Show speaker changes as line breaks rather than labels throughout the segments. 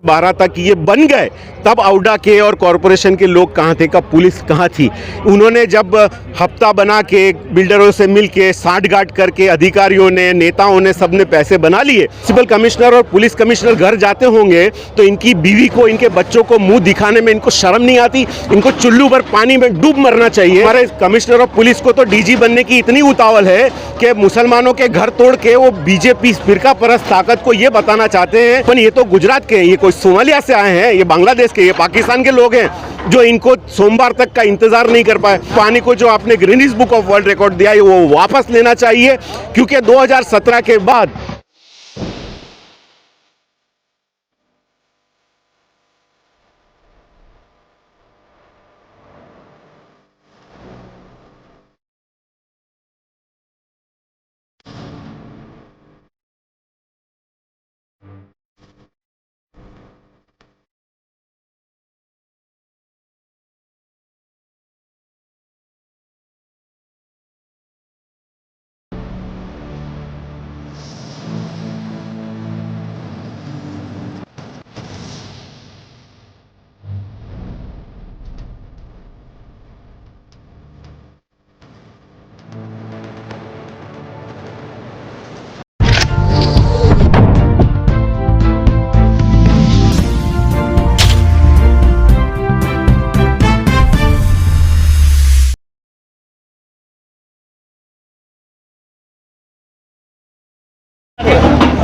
12 तक ये बन गए, तब औडा के और कॉरपोरेशन के लोग कहाँ थे, कब पुलिस कहाँ थी। उन्होंने जब हफ्ता बना के बिल्डरों से मिल के साठगांठ करके अधिकारियों ने, नेताओं ने, सबने पैसे बना लिए। म्युनिसिपल कमिश्नर और पुलिस कमिश्नर घर जाते होंगे तो इनकी बीवी को, इनके बच्चों को मुंह दिखाने में इनको शर्म नहीं आती? इनको चुल्लू भर पानी में डूब मरना चाहिए। हमारे कमिश्नर ऑफ पुलिस को तो डीजी बनने की इतनी उतावल है कि मुसलमानों के घर तोड़ के वो बीजेपी फिरका परस्त ताकत को ये बताना चाहते हैं, पर ये तो गुजरात के हैं, ये कोई सोमालिया से आए हैं, ये बांग्लादेश के, ये पाकिस्तान के लोग हैं जो इनको सोमवार तक का इंतजार नहीं कर पाए। पानी को जो आपने Guinness book of world record दिया है वो वापस लेना चाहिए, क्योंकि 2017 के बाद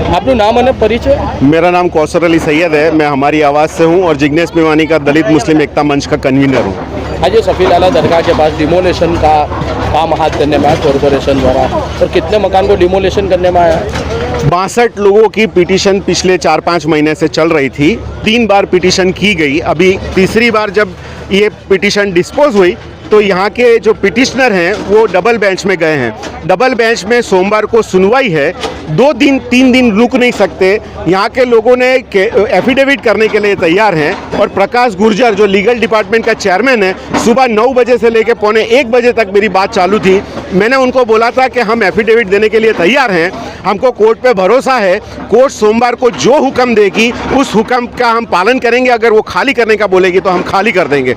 આપનું નામ અને પરિચય?
मेरा नाम कौसर अली सैयद है, मैं हमारी आवाज़ से हूँ और जिग्नेश मेवानी का दलित मुस्लिम एकता मंच का कन्वीनर हूँ।
आज ये सफीलाला दरगाह के पास डिमोलेशन का काम हाथ करने में आया कॉरपोरेशन द्वारा, और कितने मकान को डिमोलेशन करने में आया?
62 लोगों की पिटीशन पिछले 4-5 महीने से चल रही थी। 3 बार पिटीशन की गई। अभी तीसरी बार जब ये पिटीशन डिस्पोज हुई तो यहाँ के जो पिटिशनर हैं वो डबल बेंच में गए हैं। डबल बेंच में सोमवार को सुनवाई है। 2 दिन 3 दिन रुक नहीं सकते। यहाँ के लोगों ने एफिडेविट करने के लिए तैयार हैं, और प्रकाश गुर्जर जो लीगल डिपार्टमेंट का चेयरमैन है, सुबह 9 बजे से लेकर पौने 1 बजे तक मेरी बात चालू थी। मैंने उनको बोला था कि हम एफिडेविट देने के लिए तैयार हैं, हमको कोर्ट पे भरोसा है, कोर्ट सोमवार को जो हुक्म देगी उस हुक्म का हम पालन करेंगे। अगर वो खाली करने का बोलेगी तो हम खाली कर देंगे।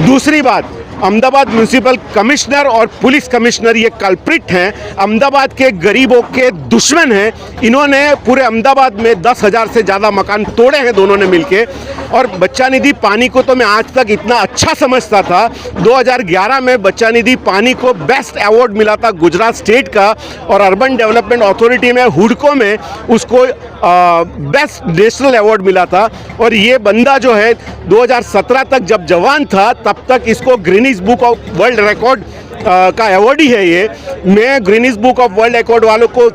दूसरी बात, अहमदाबाद म्यूनिसिपल कमिश्नर और पुलिस कमिश्नर ये कल्प्रिट हैं, अहमदाबाद के गरीबों के दुश्मन हैं। इन्होंने पूरे अहमदाबाद में 10,000 से ज़्यादा मकान तोड़े हैं दोनों ने मिलके। और बच्चा निधि पानी को तो मैं आज तक इतना अच्छा समझता था। 2011 में बच्चा निधि पानी को बेस्ट अवार्ड मिला था गुजरात स्टेट का, और अर्बन डेवलपमेंट अथॉरिटी में हुडको में उसको बेस्ट नेशनल अवार्ड मिला था। और ये बंदा जो है 2017 तक जब जवान था तब तक इसको Guinness book of world record का अवार्ड ही है ये। मैं Guinness book of world record वालों को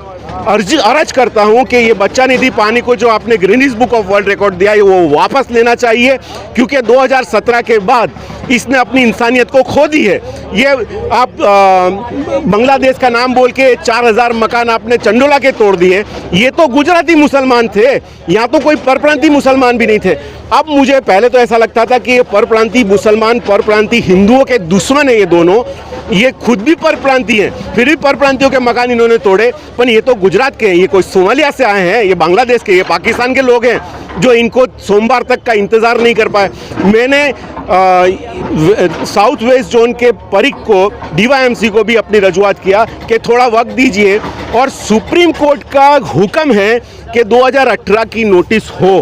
अर्ज करता हूं कि ये बच्चा निधि पानी को जो आपने Guinness book of world record दिया है वो वापस लेना चाहिए, क्योंकि 2017 के बाद इसने अपनी इंसानियत को खो दी है। ये आप बांग्लादेश का नाम बोल के 4000 मकान आपने चंडोला के तोड़ दिए। ये तो गुजराती मुसलमान थे, यहाँ तो कोई परप्रांतीय मुसलमान भी नहीं थे। अब मुझे पहले तो ऐसा लगता था कि ये परप्रांतीय मुसलमान परप्रांतीय हिंदुओं के दुश्मन है ये दोनों। ये खुद भी परप्रांतीय हैं, फिर भी परप्रांतियों के मकान इन्होंने तोड़े। पर ये तो गुजरात के हैं, ये कोई सोमालिया से आए हैं, ये बांग्लादेश के, ये पाकिस्तान के लोग हैं जो इनको सोमवार तक का इंतज़ार नहीं कर पाए। मैंने साउथ वेस्ट जोन के परिक को, DYMC को भी अपनी रजूआत किया कि थोड़ा वक्त दीजिए, और सुप्रीम कोर्ट का हुक्म है कि 2018 की नोटिस हो।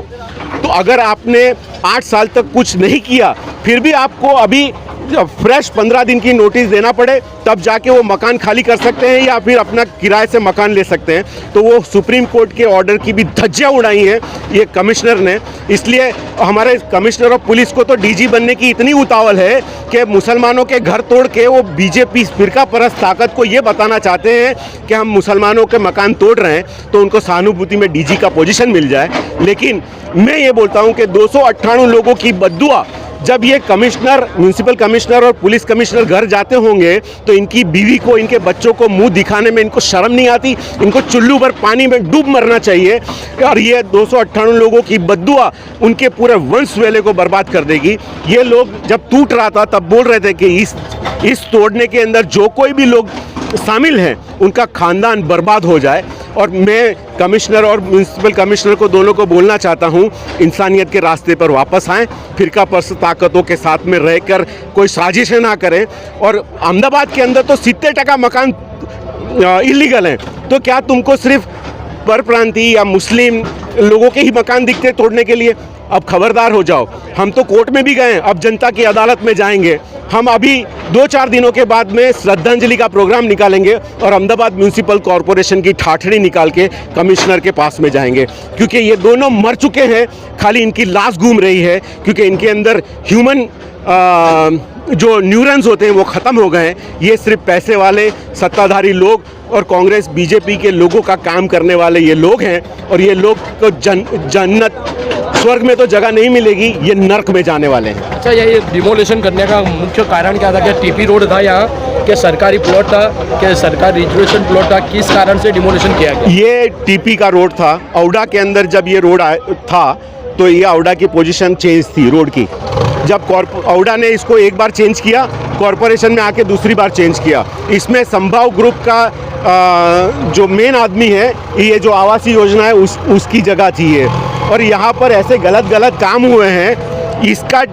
तो अगर आपने 8 साल तक कुछ नहीं किया, फिर भी आपको अभी फ्रेश 15 दिन की नोटिस देना पड़े, तब जाके वो मकान खाली कर सकते हैं या फिर अपना किराए से मकान ले सकते हैं। तो वो सुप्रीम कोर्ट के ऑर्डर की भी धज्जियां उड़ाई हैं ये कमिश्नर ने। इसलिए हमारे कमिश्नर ऑफ पुलिस को तो डीजी बनने की इतनी उतावल है कि मुसलमानों के घर तोड़ के वो बीजेपी फिरका परस्त ताकत को ये बताना चाहते हैं कि हम मुसलमानों के मकान तोड़ रहे हैं, तो उनको सहानुभूति में डीजी का पोजीशन मिल जाए। लेकिन मैं ये बोलता हूँ कि 298 लोगों की बद्दुआ जब ये कमिश्नर, म्यूनिसिपल कमिश्नर और पुलिस कमिश्नर घर जाते होंगे तो इनकी बीवी को, इनके बच्चों को मुंह दिखाने में इनको शर्म नहीं आती? इनको चुल्लू भर पानी में डूब मरना चाहिए। और ये 298 लोगों की बद्दुआ उनके पूरे वंश वेले को बर्बाद कर देगी। ये लोग जब टूट रहा था तब बोल रहे थे कि इस तोड़ने के अंदर जो कोई भी लोग शामिल हैं उनका खानदान बर्बाद हो जाए। और मैं कमिश्नर और म्यूनसिपल कमिश्नर को दोनों को बोलना चाहता हूँ, इंसानियत के रास्ते पर वापस आएँ, फिरका परस्त ताकतों के साथ में रहकर कोई साजिशें ना करें। और अहमदाबाद के अंदर तो 70% मकान इलीगल हैं, तो क्या तुमको सिर्फ परप्रांतीय या मुस्लिम लोगों के ही मकान दिखते तोड़ने के लिए? अब खबरदार हो जाओ। हम तो कोर्ट में भी गए, अब जनता की अदालत में जाएंगे। हम अभी 2-4 दिनों के बाद में श्रद्धांजलि का प्रोग्राम निकालेंगे और अहमदाबाद म्यूनसिपल कॉरपोरेशन की ठाठड़ी निकाल के कमिश्नर के पास में जाएंगे, क्योंकि ये दोनों मर चुके हैं, खाली इनकी लाश घूम रही है, क्योंकि इनके अंदर ह्यूमन जो न्यूरॉन्स होते हैं वो ख़त्म हो गए हैं। ये सिर्फ पैसे वाले सत्ताधारी लोग और कांग्रेस बीजेपी के लोगों का काम करने वाले ये लोग हैं, और ये लोग को जन्नत स्वर्ग में तो जगह नहीं मिलेगी, ये नर्क में जाने वाले हैं।
अच्छा, ये डिमोलिशन करने का मुख्य कारण क्या था? क्या टीपी रोड था यहाँ, क्या सरकारी प्लॉट था, क्या सरकारी रिजर्वेशन प्लॉट था? किस कारण से डिमोलिशन किया गया?
ये टीपी का रोड था। औडा के अंदर जब ये रोड था तो ये औडा की पोजीशन चेंज थी रोड की। जब औडा ने इसको एक बार चेंज किया, कॉरपोरेशन में आके दूसरी बार चेंज किया। इसमें संभव ग्रुप का जो मेन आदमी है, ये जो आवासीय योजना है उसकी जगह थी ये। और यहाँ पर ऐसे गलत काम हुए हैं। इसका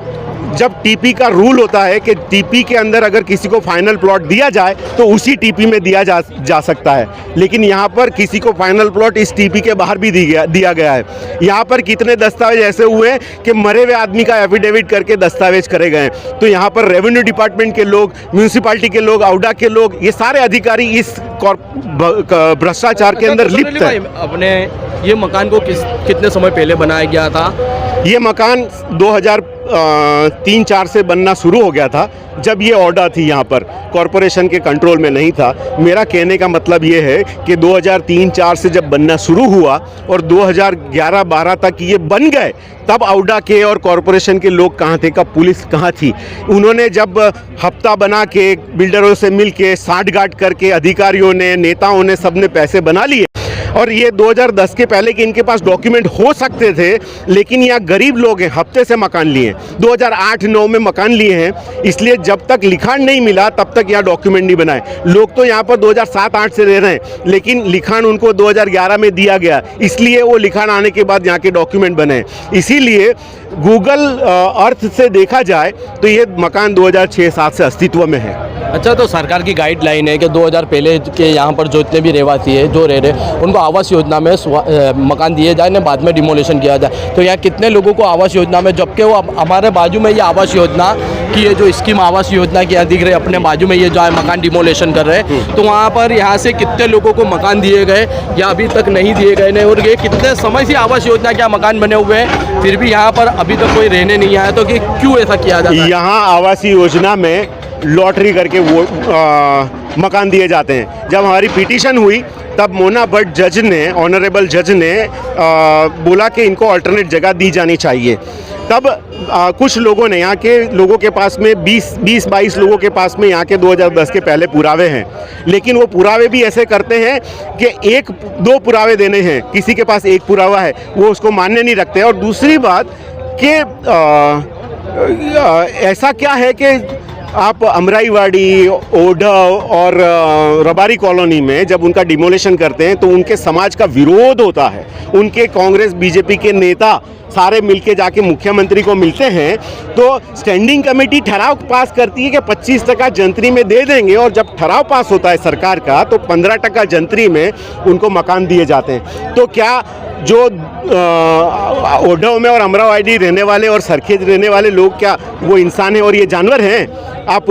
जब टीपी का रूल होता है कि टीपी के अंदर अगर किसी को फाइनल प्लॉट दिया जाए तो उसी टीपी में दिया जा सकता है, लेकिन यहाँ पर किसी को फाइनल प्लॉट इस टीपी के बाहर भी दिया गया है। यहाँ पर कितने दस्तावेज ऐसे हुए कि मरे हुए आदमी का एफिडेविट करके दस्तावेज करे गए। तो यहाँ पर रेवेन्यू डिपार्टमेंट के लोग, म्यूनसिपालिटी के लोग, औडा के लोग, ये सारे अधिकारी इस भ्रष्टाचार के अंदर लिप्त हैं।
अपने ये मकान को कितने समय पहले बनाया गया था?
ये मकान 2003-4 से बनना शुरू हो गया था, जब ये ऑर्डर थी यहाँ पर कॉरपोरेशन के कंट्रोल में नहीं था। मेरा कहने का मतलब ये है कि 2003-4 से जब बनना शुरू हुआ और 2011-12 तक ये बन गए, तब औडा के और कॉरपोरेशन के लोग कहाँ थे, कब पुलिस कहाँ थी? उन्होंने जब हफ्ता बना के बिल्डरों से मिल के साठगांठ करके अधिकारियों ने, नेताओं ने, सब ने पैसे बना लिए। और ये 2010 के पहले कि इनके पास डॉक्यूमेंट हो सकते थे, लेकिन यहाँ गरीब लोग हैं, हफ्ते से मकान लिए, 2008-9 में मकान लिए हैं, इसलिए जब तक लिखान नहीं मिला तब तक यहाँ डॉक्यूमेंट नहीं बनाए। लोग तो यहाँ पर 2007-8 से रह रहे हैं, लेकिन लिखान उनको 2011 में दिया गया, इसलिए वो लिखान आने के बाद यहाँ के डॉक्यूमेंट बने। इसीलिए गूगल अर्थ से देखा जाए तो ये मकान 2006-7 से अस्तित्व में है।
अच्छा, तो सरकार की गाइडलाइन है कि 2000 पहले के यहाँ पर जो इतने भी रहवासी है, जो रह रहे, उनको आवास योजना में मकान दिए जाए ना, बाद में डिमोलिशन किया जाए। तो यहाँ कितने लोगों को आवास योजना में, जबकि वो हमारे बाजू में ये आवास योजना की ये जो स्कीम आवास योजना की यहाँ दिख रहे, अपने बाजू में ये जो है मकान डिमोलिशन कर रहे हैं, तो वहाँ पर यहाँ से कितने लोगों को मकान दिए गए या अभी तक नहीं दिए गए ने, और ये कितने समय से आवास योजना के मकान बने हुए हैं, फिर भी यहाँ पर अभी तक कोई रहने नहीं आया, तो कि क्यों ऐसा किया जाता है?
यहाँ आवासीय योजना में लॉटरी करके वो मकान दिए जाते हैं। जब हमारी पिटीशन हुई तब मोना भट्ट जज ने, ऑनरेबल जज ने बोला कि इनको अल्टरनेट जगह दी जानी चाहिए। तब कुछ लोगों ने, यहाँ के लोगों के पास में 20-22 लोगों के पास में यहाँ के 2010 के पहले पुरावे हैं, लेकिन वो पुरावे भी ऐसे करते हैं कि 1-2 पुरावे देने हैं, किसी के पास 1 पुरावा है, वो उसको मान्य नहीं रखते। और दूसरी बात कि ऐसा क्या है कि आप अमराईवाड़ी, ओढव और रबारी कॉलोनी में जब उनका डिमोलिशन करते हैं तो उनके समाज का विरोध होता है। उनके कांग्रेस बीजेपी के नेता सारे मिलके जाके मुख्यमंत्री को मिलते हैं, तो स्टैंडिंग कमेटी ठराव पास करती है कि 25% जंतरी में दे देंगे, और जब ठराव पास होता है सरकार का तो 15% जंतरी में उनको मकान दिए जाते हैं। तो क्या जो ओढव में और अमरावाड़ी रहने वाले और सरखेज रहने वाले लोग, क्या वो इंसान हैं और ये जानवर हैं? आप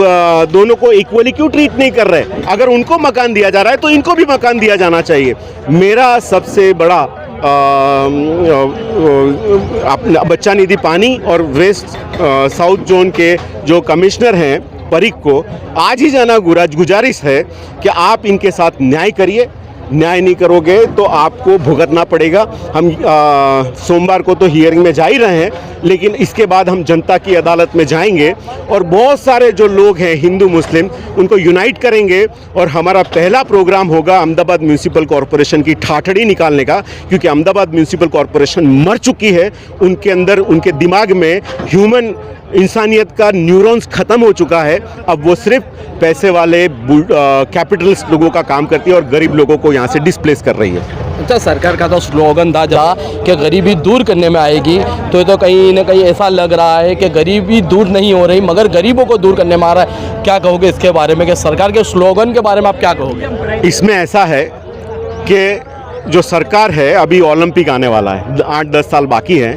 दोनों को इक्वली क्यों ट्रीट नहीं कर रहे? अगर उनको मकान दिया जा रहा है तो इनको भी मकान दिया जाना चाहिए। मेरा सबसे बड़ा बच्चा निधि पानी और वेस्ट साउथ जोन के जो कमिश्नर हैं परीख को आज ही जाना गुजारिश है कि आप इनके साथ न्याय करिए। न्याय नहीं करोगे तो आपको भुगतना पड़ेगा। हम सोमवार को तो हियरिंग में जा ही रहे हैं, लेकिन इसके बाद हम जनता की अदालत में जाएंगे और बहुत सारे जो लोग हैं हिंदू मुस्लिम, उनको यूनाइट करेंगे और हमारा पहला प्रोग्राम होगा अहमदाबाद म्यूनसिपल कॉरपोरेशन की ठाठड़ी निकालने का, क्योंकि अहमदाबाद म्यूनसिपल कॉरपोरेशन मर चुकी है। उनके अंदर, उनके दिमाग में ह्यूमन इंसानियत का न्यूरॉन्स ख़त्म हो चुका है। अब वो सिर्फ पैसे वाले कैपिटलिस्ट लोगों का काम करती है और गरीब लोगों को यहाँ से डिस्प्लेस कर रही है।
अच्छा, सरकार का तो स्लोगन था जहाँ कि गरीबी दूर करने में आएगी, तो ये तो कहीं ना कहीं ऐसा लग रहा है कि गरीबी दूर नहीं हो रही मगर गरीबों को दूर करने में आ रहा है। क्या कहोगे इसके बारे में कि सरकार के स्लोगन के बारे में आप क्या कहोगे?
इसमें ऐसा है कि जो सरकार है, अभी ओलंपिक आने वाला है, 8-10 साल बाकी है,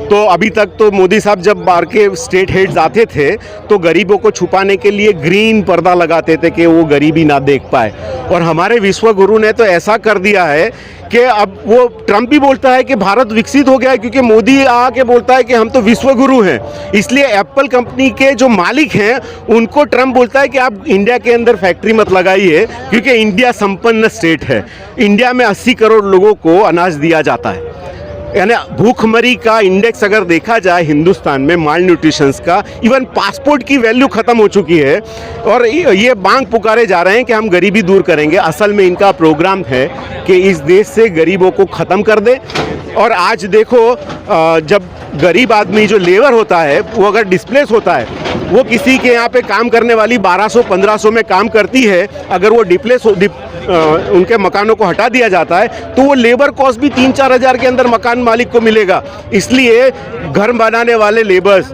तो अभी तक तो मोदी साहब जब बाहर के स्टेट हेड्स आते थे तो गरीबों को छुपाने के लिए ग्रीन पर्दा लगाते थे कि वो गरीबी ना देख पाए। और हमारे विश्व गुरु ने तो ऐसा कर दिया है कि अब वो ट्रम्प भी बोलता है कि भारत विकसित हो गया है, क्योंकि मोदी आके बोलता है कि हम तो विश्व गुरु हैं। इसलिए एप्पल कंपनी के जो मालिक हैं उनको ट्रम्प बोलता है कि आप इंडिया के अंदर फैक्ट्री मत लगाइए, क्योंकि इंडिया संपन्न स्टेट है। इंडिया में 80 करोड़ लोगों को अनाज दिया जाता है। यानी भूखमरी का इंडेक्स अगर देखा जाए हिंदुस्तान में, माल न्यूट्रिशंस का, इवन पासपोर्ट की वैल्यू ख़त्म हो चुकी है और ये मांग पुकारे जा रहे हैं कि हम गरीबी दूर करेंगे। असल में इनका प्रोग्राम है कि इस देश से गरीबों को ख़त्म कर दे। और आज देखो, जब गरीब आदमी जो लेबर होता है वो अगर डिस्प्लेस होता है, वो किसी के यहाँ पे काम करने वाली 1200-1500 में काम करती है, अगर वो उनके मकानों को हटा दिया जाता है तो वो लेबर कॉस्ट भी 3-4 हज़ार के अंदर मकान मालिक को मिलेगा। इसलिए घर बनाने वाले लेबर्स,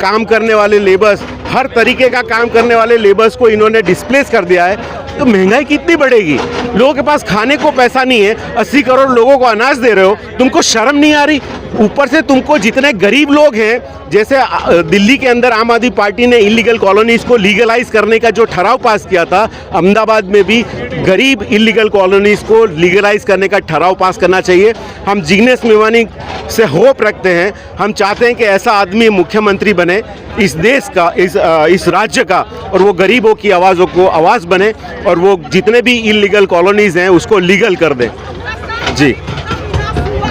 काम करने वाले लेबर्स, हर तरीके का काम करने वाले लेबर्स को इन्होंने डिस्प्लेस कर दिया है। तो महंगाई कितनी बढ़ेगी? लोगों के पास खाने को पैसा नहीं है, 80 करोड़ लोगों को अनाज दे रहे हो, तुमको शर्म नहीं आ रही? ऊपर से तुमको जितने गरीब लोग हैं, जैसे दिल्ली के अंदर आम आदमी पार्टी ने इलीगल कॉलोनीज़ को लीगलाइज करने का जो ठराव पास किया था, अहमदाबाद में भी गरीब इलीगल कॉलोनीज़ को लीगलाइज करने का ठराव पास करना चाहिए। हम जिग्नेश मेवानी से होप रखते हैं, हम चाहते हैं कि ऐसा आदमी मुख्यमंत्री बने इस देश का, इस राज्य का, और वो गरीबों की आवाज़ों को आवाज़ बने और वो जितने भी इलीगल कॉलोनीज़ हैं उसको लीगल कर दे। जी।